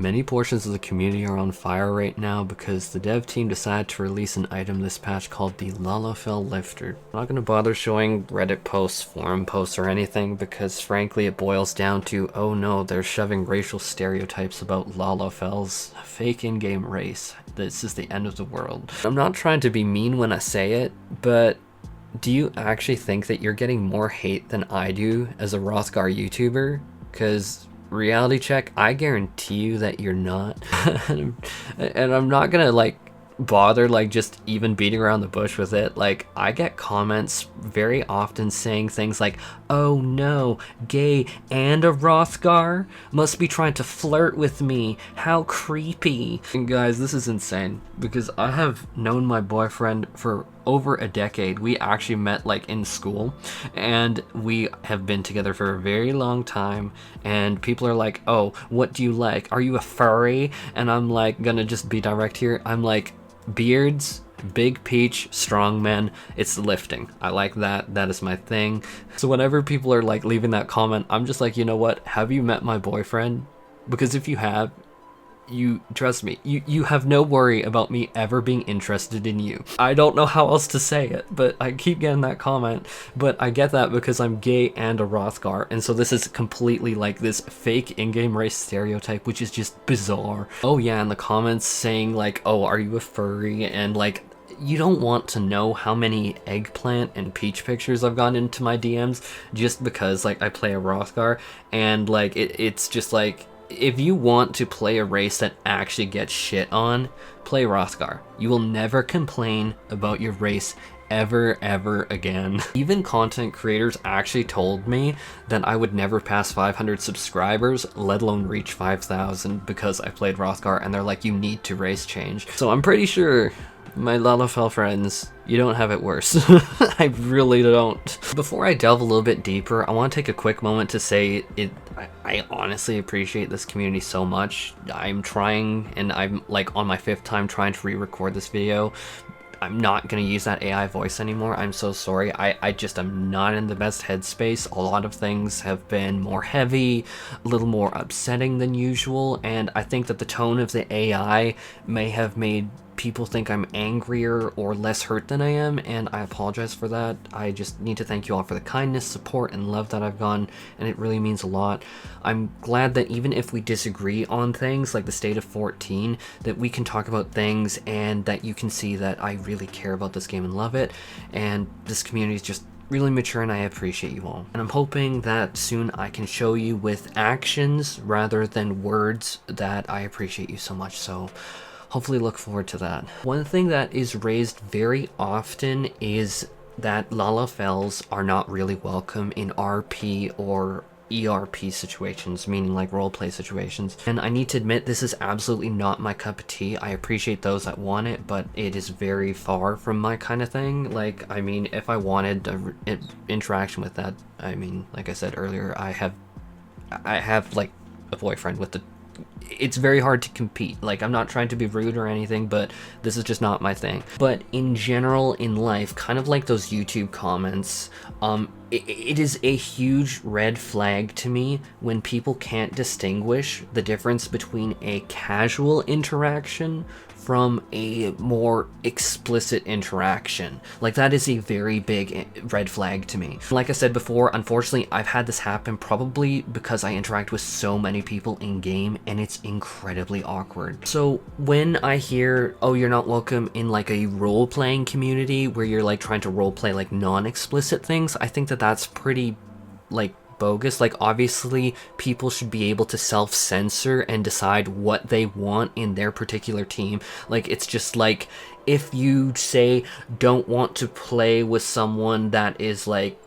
Many portions of the community are on fire right now because the dev team decided to release an item this patch called the Lalafell Lifter. I'm not going to bother showing Reddit posts, forum posts, or anything because frankly it boils down to, oh no, they're shoving racial stereotypes about Lalafell's fake in-game race. This is the end of the world. I'm not trying to be mean when I say it, but do you actually think that you're getting more hate than I do as a Rothgar YouTuber? Because reality check, I guarantee you that you're not. And I'm not gonna like bother like just even beating around the bush with it. Like, I get comments very often saying things like, oh no, gay and a Rothgar must be trying to flirt with me, how creepy. And guys, this is insane because I have known my boyfriend for over a decade. We actually met like in school and we have been together for a very long time, and people are like, oh, what do you like, are you a furry? And I'm like, gonna just be direct here, I'm like, beards, big peach, strong men, it's lifting. I like that. That is my thing. So whenever people are like leaving that comment, I'm just like, you know what? Have you met my boyfriend? Because if you have, you trust me, you have no worry about me ever being interested in you. I don't know how else to say it, but I keep getting that comment. But I get that because I'm gay and a Rothgar, and so this is completely like this fake in-game race stereotype, which is just bizarre. Oh yeah, in the comments saying like, oh, are you a furry? And like, you don't want to know how many eggplant and peach pictures I've gotten into my DMs just because like I play a Rothgar, and like it's just like, if you want to play a race that actually gets shit on, play Rothgar. You will never complain about your race ever again. Even content creators actually told me that I would never pass 500 subscribers, let alone reach 5,000, because I played Rothgar, and they're like, you need to race change. So I'm pretty sure, my Lalafell friends, you don't have it worse. I really don't. Before I delve a little bit deeper, I want to take a quick moment to say I honestly appreciate this community so much. I'm trying, and I'm like on my 5th time trying to re-record this video. I'm not going to use that AI voice anymore. I'm so sorry. I just am not in the best headspace. A lot of things have been more heavy, a little more upsetting than usual, and I think that the tone of the AI may have made people think I'm angrier or less hurt than I am, and I apologize for that. I just need to thank you all for the kindness, support, and love that I've gotten, and it really means a lot. I'm glad that even if we disagree on things like the state of 14, that we can talk about things and that you can see that I really care about this game and love it, and this community is just really mature, and I appreciate you all. And I'm hoping that soon I can show you with actions rather than words that I appreciate you so much. So hopefully look forward to that. One thing that is raised very often is that Lalafells are not really welcome in RP or ERP situations, meaning like roleplay situations. And I need to admit, this is absolutely not my cup of tea. I appreciate those that want it, but it is very far from my kind of thing. Like, I mean, if I wanted an interaction with that, I mean, like I said earlier, I have like a boyfriend with the, it's very hard to compete. Like, I'm not trying to be rude or anything, but this is just not my thing. But in general in life, kind of like those YouTube comments, it is a huge red flag to me when people can't distinguish the difference between a casual interaction from a more explicit interaction. Like, that is a very big red flag to me. Like I said before, unfortunately, I've had this happen probably because I interact with so many people in game, and it's incredibly awkward. So when I hear, oh, you're not welcome in like a role-playing community where you're like trying to role-play like non-explicit things, I think that that's pretty like bogus. Like, obviously people should be able to self-censor and decide what they want in their particular team. Like, it's just like, if you say don't want to play with someone that is like,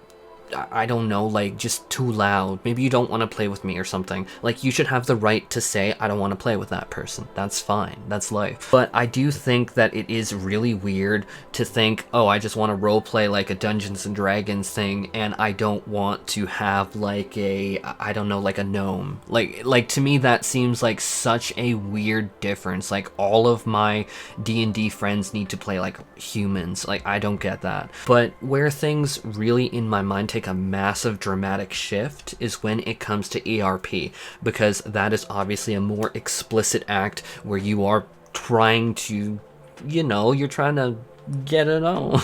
I don't know, like just too loud, maybe you don't want to play with me or something, like, you should have the right to say I don't want to play with that person. That's fine, that's life. But I do think that it is really weird to think, oh, I just want to roleplay like a Dungeons and Dragons thing, and I don't want to have like a, I don't know, like a gnome. Like to me that seems like such a weird difference. Like, all of my D&D friends need to play like humans. Like, I don't get that. But where things really in my mind take take a massive dramatic shift is when it comes to ERP, because that is obviously a more explicit act where you are trying to, you know, you're trying to get it on.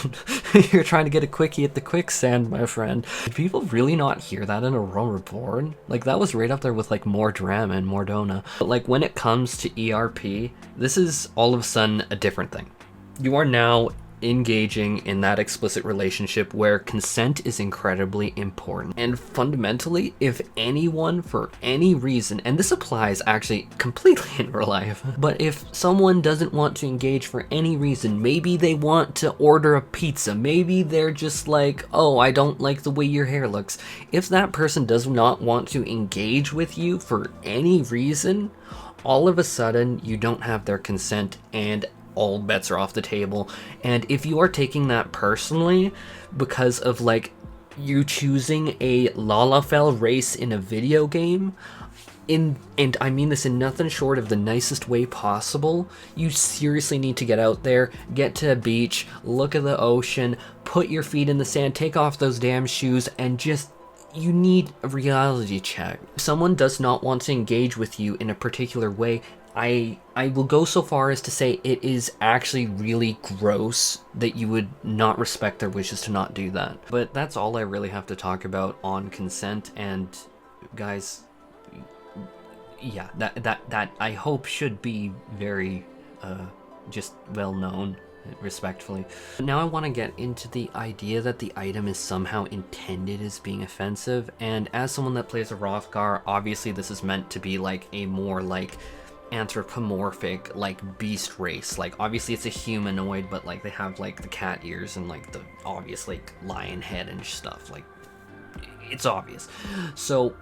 You're trying to get a quickie at the quicksand, my friend. Did people really not hear that in A Realm Reborn? Like, that was right up there with like more drama and more Dona. But like when it comes to ERP, this is all of a sudden a different thing. You are now engaging in that explicit relationship where consent is incredibly important. And fundamentally, if anyone for any reason, and this applies actually completely in real life, but if someone doesn't want to engage for any reason, maybe they want to order a pizza, maybe they're just like, oh, I don't like the way your hair looks. If that person does not want to engage with you for any reason, all of a sudden you don't have their consent and all bets are off the table. And if you are taking that personally because of like you choosing a Lalafell race in a video game, and I mean this in nothing short of the nicest way possible, you seriously need to get out there, get to a beach, look at the ocean, put your feet in the sand, take off those damn shoes, and just, you need a reality check. If someone does not want to engage with you in a particular way, I will go so far as to say it is actually really gross that you would not respect their wishes to not do that. But that's all I really have to talk about on consent, and guys, yeah, that I hope should be very just well known, respectfully. Now I want to get into the idea that the item is somehow intended as being offensive, and as someone that plays a Hrothgar, obviously this is meant to be like a more like anthropomorphic like beast race. Like obviously it's a humanoid, but like they have like the cat ears and like the obvious like lion head and stuff, like it's obvious. So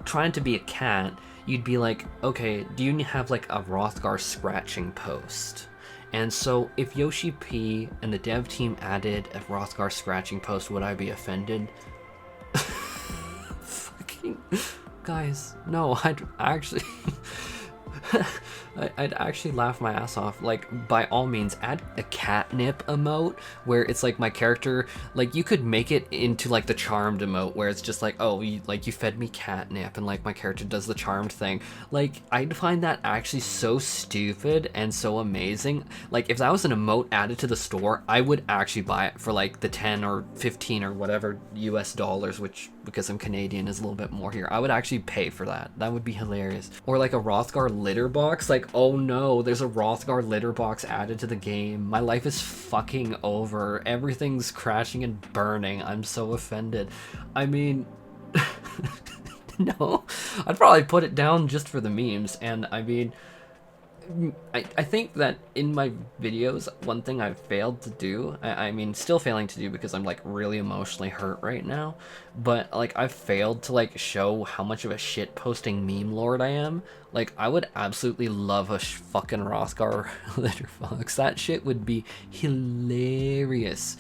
trying to be a cat, you'd be like, okay, do you have like a Hrothgar scratching post? And so if Yoshi P and the dev team added a Hrothgar scratching post, would I be offended? Fucking guys, no, I'd actually I'd actually laugh my ass off. Like, by all means, add a catnip emote where it's like my character, like you could make it into like the charmed emote where it's just like, oh, you fed me catnip and like my character does the charmed thing. Like, I'd find that actually so stupid and so amazing. Like, if that was an emote added to the store, I would actually buy it for like the 10 or 15 or whatever US dollars, which because I'm Canadian is a little bit more here. I would actually pay for that. That would be hilarious. Or like a Hrothgar litter box. Like, oh no, there's a Hrothgar litter box added to the game. My life is fucking over. Everything's crashing and burning. I'm so offended. I mean, no, I'd probably put it down just for the memes. And I mean, I think that in my videos, one thing I've failed to do, I mean, still failing to do because I'm like really emotionally hurt right now, but like I've failed to like show how much of a shit posting meme lord I am. Like, I would absolutely love a fucking Hrothgar letterbox. That shit would be hilarious.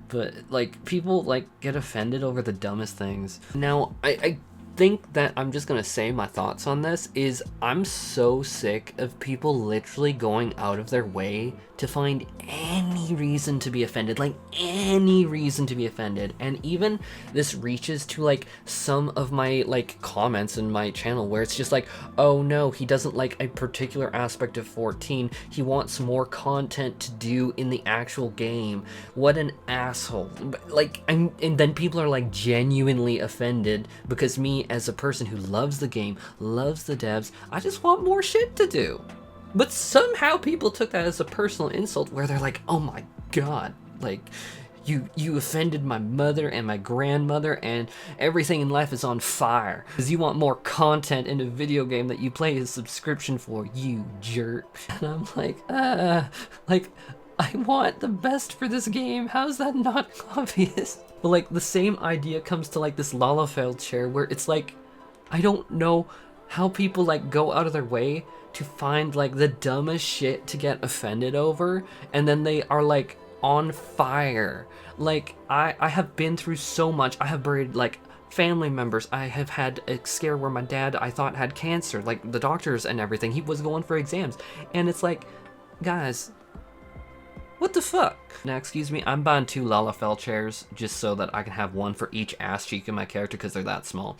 But like, people like get offended over the dumbest things. Now, I think that I'm just gonna say my thoughts on this is I'm so sick of people literally going out of their way to find any reason to be offended, like any reason to be offended. And even this reaches to like some of my like comments in my channel where it's just like, oh no, he doesn't like a particular aspect of 14, he wants more content to do in the actual game. What an asshole. Like, and then people are like genuinely offended because me as a person who loves the game, loves the devs, I just want more shit to do. But somehow people took that as a personal insult where they're like, oh my god, like, you offended my mother and my grandmother and everything in life is on fire because you want more content in a video game that you play a subscription for, you jerk. And I'm like, I want the best for this game. How's that not obvious? But like the same idea comes to like this Lalafell chair where it's like, I don't know how people like go out of their way to find like the dumbest shit to get offended over, and then they are like on fire. Like, I have been through so much. I have buried like family members. I have had a scare where my dad I thought had cancer, like the doctors and everything, he was going for exams, and it's like, guys, What the fuck? Now, excuse me, I'm buying 2 Lalafell chairs just so that I can have one for each ass cheek in my character because they're that small.